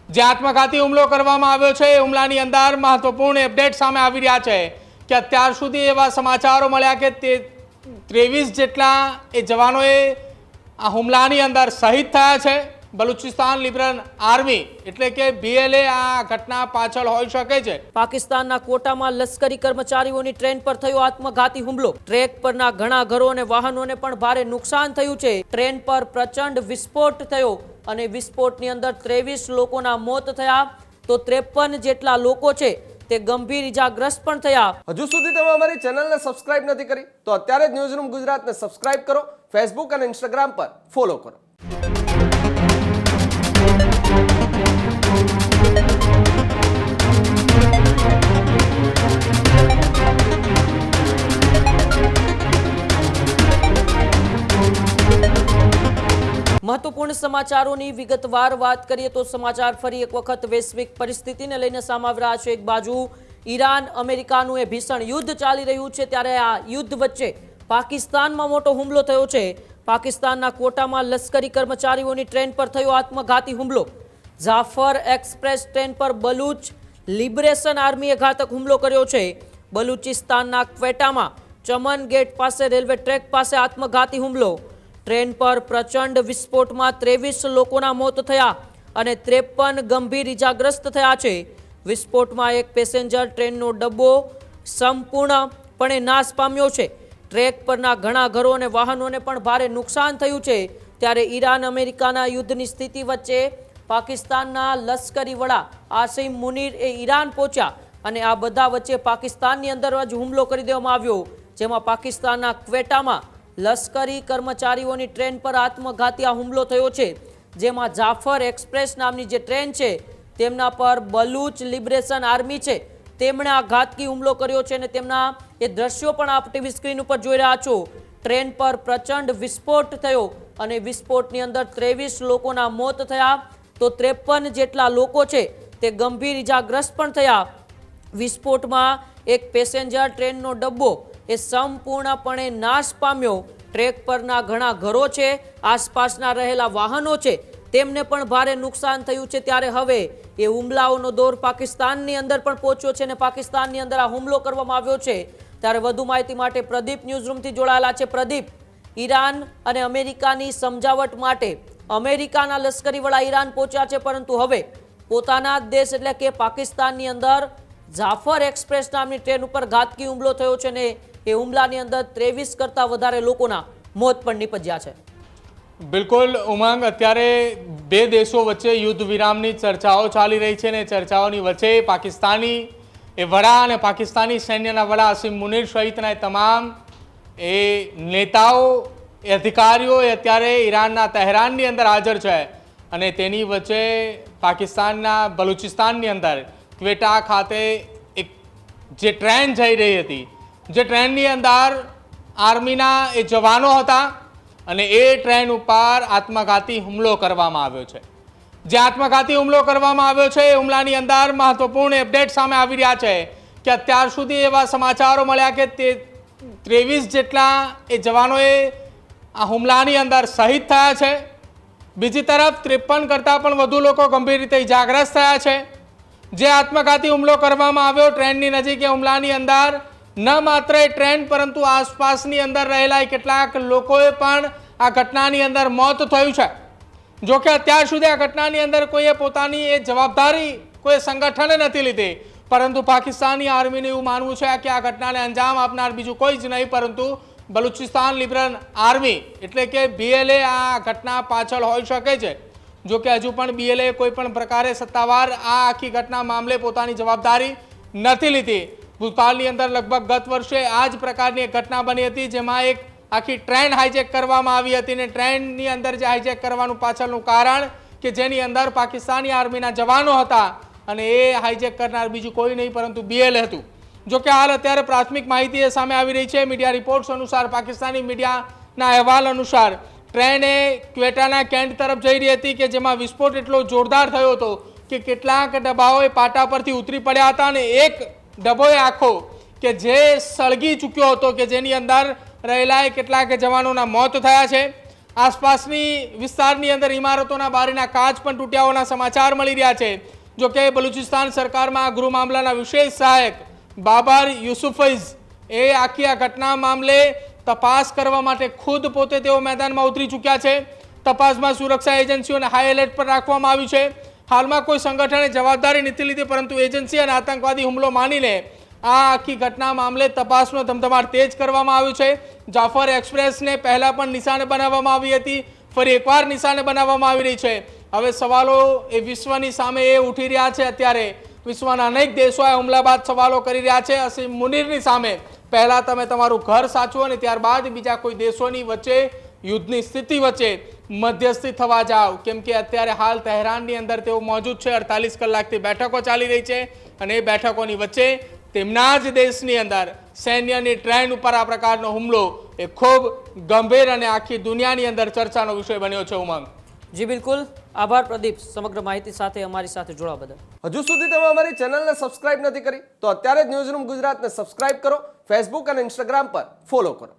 જે આત્મઘાતી હુમલો કરવામાં આવ્યો છે એ હુમલાની અંદર મહત્વપૂર્ણ અપડેટ સામે આવી રહ્યા છે કે અત્યાર સુધી એવા સમાચારો મળ્યા કે 23 જેટલા એ જવાનોએ આ હુમલાની અંદર શહીદ થયા છે। બલુચિસ્તાન લિબરલ આર્મી એટલે કે BLA આ ઘટના પાછળ હોઈ શકે છે। પાકિસ્તાનના કોટામાં લશ્કરી કર્મચારીઓની ટ્રેન પર થયો આત્મઘાતી હુમલો। ટ્રેક પરના ઘણા ઘરો અને વાહનોને પણ ભારે નુકસાન થયું છે। ટ્રેન પર પ્રચંડ વિસ્ફોટ થયો અને વિસ્ફોટની અંદર 23 લોકોના મોત થયા તો 53 જેટલા લોકો છે તે ગંભીર ઈજાગ્રસ્ત પણ થયા। હજુ સુધી તમે અમારી ચેનલને સબસ્ક્રાઇબ નથી કરી તો અત્યારે જ ન્યૂઝરૂમ ગુજરાતને સબસ્ક્રાઇબ કરો, ફેસબુક અને ઇન્સ્ટાગ્રામ પર ફોલો કરો। મહત્વપૂર્ણ સમાચારોની વિગતવાર વાત કરીએ તો સમાચાર ફરી એક વખત વૈશ્વિક પરિસ્થિતિને લઈને સામે આવી રહ્યા છે। એક બાજુ ઈરાન અમેરિકાનું એ ભીષણ યુદ્ધ ચાલી રહ્યું છે ત્યારે આ યુદ્ધ વચ્ચે પાકિસ્તાનમાં મોટો હુમલો થયો છે। પાકિસ્તાનના કોટામાં લશ્કરી કર્મચારીઓની ટ્રેન પર થયો આત્મઘાતી હુમલો। જાફર એક્સપ્રેસ ટ્રેન પર બલુચ લિબરેશન આર્મીએ ઘાતક હુમલો કર્યો છે। બલુચિસ્તાનના ક્વેટામાં ચમન ગેટ પાસે રેલવે ટ્રેક પાસે આત્મઘાતી હુમલો। ટ્રેન પર પ્રચંડ વિસ્ફોટમાં 23 લોકોના મોત થયા અને 53 ગંભીર ઈજાગ્રસ્ત થયા છે। વિસ્ફોટમાં એક પેસેન્જર ટ્રેનનો ડબ્બો સંપૂર્ણપણે નાશ પામ્યો છે। ટ્રેક પરના ઘણા ઘરો અને વાહનોને પણ ભારે નુકસાન થયું છે। ત્યારે ઈરાન અમેરિકાના યુદ્ધની સ્થિતિ વચ્ચે પાકિસ્તાનના લશ્કરી વડા આસિમ મુનીર એ ઈરાન પહોંચ્યા અને આ બધા વચ્ચે પાકિસ્તાનની અંદર જ હુમલો કરી દેવામાં આવ્યો, જેમાં પાકિસ્તાનના ક્વેટામાં લશ્કરી કર્મચારીઓની ટ્રેન પર આત્મઘાતી હુમલો થયો છે। જેમાં જાફર એક્સપ્રેસ નામની જે ટ્રેન છે તેમના પર બલુચ લિબરેશન આર્મી છે તેમણે આ ઘાતકી હુમલો કર્યો છે અને તેમના એ દ્રશ્યો પણ આપ ટીવી સ્ક્રીન ઉપર જોઈ રહ્યા છો। ટ્રેન પર પ્રચંડ વિસ્ફોટ થયો અને વિસ્ફોટની અંદર 23 લોકોના મોત થયા તો 53 જેટલા લોકો છે તે ગંભીર ઈજાગ્રસ્ત પણ થયા। વિસ્ફોટમાં એક પેસેન્જર ટ્રેનનો ડબ્બો એ સંપૂર્ણપણે નાશ પામ્યો। ટ્રેક પરના ઘણા ઘરો છે, આસપાસના રહેલા વાહનો છે તેમને પણ ભારે નુકસાન થયું છે। ત્યારે હવે એ હુમલાઓનો દોર પાકિસ્તાનની અંદર પણ પહોંચ્યો છે અને પાકિસ્તાનની અંદર આ હુમલો કરવામાં આવ્યો છે। ત્યારે વધુ માહિતી માટે પ્રદીપ ન્યૂઝરૂમથી જોડાયેલા છે। પ્રદીપ, ઈરાન અને અમેરિકાની સમજાવટ માટે અમેરિકાના લશ્કરી વડા ઈરાન પહોંચ્યા છે, પરંતુ હવે પોતાના દેશ એટલે કે પાકિસ્તાનની અંદર જાફર એક્સપ્રેસ નામની ટ્રેન ઉપર ઘાતકી હુમલો થયો છે અને એ હુમલાની અંદર 23 કરતાં વધારે લોકોના મોત પણ નીપજ્યા છે। બિલકુલ ઉમંગ, અત્યારે બે દેશો વચ્ચે યુદ્ધ વિરામની ચર્ચાઓ ચાલી રહી છે અને ચર્ચાઓની વચ્ચે પાકિસ્તાની એ વડા અને પાકિસ્તાની સૈન્યના વડા આસિમ મુનીર સહિતના તમામ એ નેતાઓ એ અધિકારીઓ અત્યારે ઈરાનના તહેરાનની અંદર હાજર છે અને તેની વચ્ચે પાકિસ્તાનના બલુચિસ્તાનની અંદર ક્વેટા ખાતે એક જે ટ્રેન જઈ રહી હતી, જે ટ્રેનની અંદર આર્મીના એ જવાનો હતા અને એ ટ્રેન ઉપર આત્મઘાતી હુમલો કરવામાં આવ્યો છે। જે આત્મઘાતી હુમલો કરવામાં આવ્યો છે એ હુમલાની અંદર મહત્વપૂર્ણ અપડેટ સામે આવી રહ્યા છે કે અત્યાર સુધી એવા સમાચારો મળ્યા કે 23 જેટલા એ જવાનોએ આ હુમલાની અંદર શહીદ થયા છે। બીજી તરફ 53 કરતાં પણ વધુ લોકો ગંભીર રીતે ઇજાગ્રસ્ત થયા છે। જે આત્મઘાતી હુમલો કરવામાં આવ્યો ટ્રેનની નજીક એ હુમલાની અંદર ન માત્ર એ ટ્રેન પરંતુ આસપાસની અંદર રહેલા કેટલાક લોકોએ પણ આ ઘટનાની અંદર મોત થયું છે। જોકે અત્યાર સુધી આ ઘટનાની અંદર કોઈએ પોતાની એ જવાબદારી કોઈ સંગઠને નથી લીધી, પરંતુ પાકિસ્તાની આર્મીનું એવું માનવું છે કે આ ઘટનાને અંજામ આપનાર બીજું કોઈ જ નહીં પરંતુ બલુચિસ્તાન લિબરલ આર્મી એટલે કે BLA આ ઘટના પાછળ હોઈ શકે છે। જોકે હજુ પણ BLA કોઈ પણ પ્રકારે સત્તાવાર આ આખી ઘટના મામલે પોતાની જવાબદારી નથી લીધી। ભૂતકાળની અંદર લગભગ ગત વર્ષે આ જ પ્રકારની એક ઘટના બની હતી જેમાં એક આખી ટ્રેન હાઈજેક કરવામાં આવી હતી અને ટ્રેનની અંદર જે હાઈજેક કરવાનું પાછળનું કારણ કે જેની અંદર પાકિસ્તાની આર્મીના જવાનો હતા અને એ હાઈજેક કરનાર બીજું કોઈ નહીં પરંતુ BLA હતું। જોકે હાલ અત્યારે પ્રાથમિક માહિતી એ સામે આવી રહી છે। મીડિયા રિપોર્ટ્સ અનુસાર, પાકિસ્તાની મીડિયાના અહેવાલ અનુસાર ટ્રેન એ ક્વેટાના કેન્ટ તરફ જઈ રહી હતી કે જેમાં વિસ્ફોટ એટલો જોરદાર થયો હતો કે કેટલાક ડબ્બાઓ એ પાટા પરથી ઉતરી પડ્યા હતા અને એક ડબ્બો આખો કે જે સળગી ચૂક્યો હતો કે જેની અંદર રહેલા કેટલાક જવાનોના મોત થયા છે। આસપાસની વિસ્તારની અંદર ઇમારતોના બારીના કાચ પણ તૂટ્યા હોવાના સમાચાર મળી રહ્યા છે. જો કે બલુચિસ્તાન સરકારમાં ગૃહ મામલાના વિશેષ સહાયક બાબર યુસુફઝ એ આખી આ ઘટના મામલે તપાસ કરવા માટે ખુદ પોતે તેઓ મેદાનમાં ઉતરી ચૂક્યા છે. તપાસમાં સુરક્ષા એજન્સીઓને હાઈ એલર્ટ પર રાખવામાં આવ્યું છે. હાલમાં કોઈ સંગઠને જવાબદારી નથી લીધી, પરંતુ એજન્સી અને આતંકવાદી હુમલો માનીને આ આખી ઘટના મામલે તપાસનો ધમધમાટ તેજ કરવામાં આવ્યું છે. જાફર એક્સપ્રેસને પહેલા પણ નિશાને બનાવવામાં આવી હતી, ફરી એકવાર નિશાને બનાવવામાં આવી રહી છે. હવે સવાલો એ વિશ્વની સામે એ ઉઠી રહ્યા છે. અત્યારે વિશ્વના અનેક દેશો આ હુમલા બાદ સવાલો કરી રહ્યા છે અસીમ મુનીરની સામે. પહેલા તમે તમારું ઘર સાચવો અને ત્યારબાદ બીજા કોઈ દેશોની વચ્ચે યુદ્ધની સ્થિતિ વચ્ચે મધ્યસ્થી થવા જાઓ, કેમ કે અત્યારે હાલ તહેરાનની અંદર તેઓ મોજૂદ છે. 48 કલાકથી બેઠકો ચાલી રહી છે અને એ બેઠકોની વચ્ચે તેમના જ દેશની અંદર સૈન્યની ટ્રેન ઉપર આ પ્રકારનો હુમલો એ ખૂબ ગંભીર અને આખી દુનિયાની અંદર ચર્ચાનો વિષય બન્યો છે. ઉમંગ, જી બિલકુલ, આભાર પ્રદીપ સમગ્ર માહિતી સાથે અમારી સાથે જોડાવા બદલ. હજુ સુધી તમે અમારી ચેનલને સબસ્ક્રાઇબ નથી કરી તો અત્યારે જ ન્યૂઝરૂમ ગુજરાતને સબસ્ક્રાઇબ કરો, ફેસબુક અને ઇન્સ્ટાગ્રામ પર ફોલો કરો.